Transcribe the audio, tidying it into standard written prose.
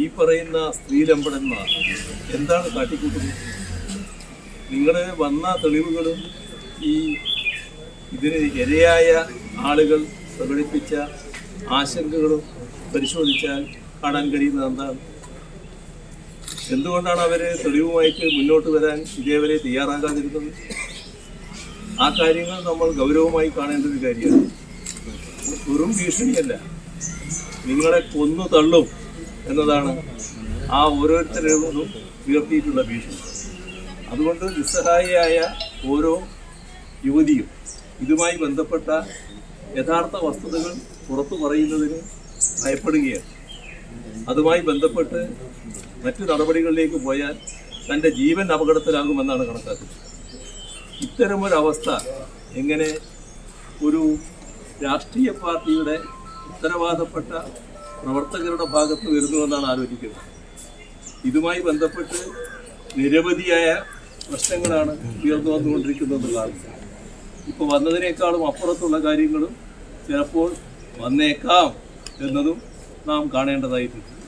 ഈ പറയുന്ന സ്ത്രീലമ്പടന്മാർ എന്താണ് കാട്ടിക്കൂട്ടുന്നത്? നിങ്ങൾ വന്ന തെളിവുകളും ഈ ഇതിന് ഇരയായ ആളുകൾ പ്രകടിപ്പിച്ച ആശങ്കകളും പരിശോധിച്ചാൽ കാണാൻ കഴിയുന്നത് എന്താണ്? എന്തുകൊണ്ടാണ് അവർ തെളിവുമായിട്ട് മുന്നോട്ട് വരാൻ ഇതേവരെ തയ്യാറാകാതിരുന്നത്? ആ കാര്യങ്ങൾ നമ്മൾ ഗൗരവമായി കാണേണ്ട ഒരു കാര്യമാണ്. വെറും ഭീഷണിയല്ല, നിങ്ങളെ കൊന്നു തള്ളും എന്നതാണ് ആ ഓരോരുത്തരും ഉയർത്തിയിട്ടുള്ള ഭീഷണി. അതുകൊണ്ട് നിസ്സഹായിയായ ഓരോ യുവതിയും ഇതുമായി ബന്ധപ്പെട്ട യഥാർത്ഥ വസ്തുതകൾ പുറത്തു പറയുന്നതിന് ഭയപ്പെടുകയാണ്. അതുമായി ബന്ധപ്പെട്ട് മറ്റു നടപടികളിലേക്ക് പോയാൽ തൻ്റെ ജീവൻ അപകടത്തിലാകുമെന്നാണ് കണക്കാക്കുന്നത്. ഇത്തരമൊരവസ്ഥ എങ്ങനെ ഒരു രാഷ്ട്രീയ പാർട്ടിയുടെ ഉത്തരവാദപ്പെട്ട പ്രവർത്തകരുടെ ഭാഗത്ത് വരുന്നുവെന്നാണ് ആലോചിക്കുന്നത്. ഇതുമായി ബന്ധപ്പെട്ട് നിരവധിയായ പ്രശ്നങ്ങളാണ് ഉയർന്നു വന്നുകൊണ്ടിരിക്കുന്നതെന്നുള്ളതാണ്. ഇപ്പോൾ വന്നതിനേക്കാളും അപ്പുറത്തുള്ള കാര്യങ്ങളും ചിലപ്പോൾ വന്നേക്കാം എന്നതും നാം കാണേണ്ടതായിട്ടുണ്ട്.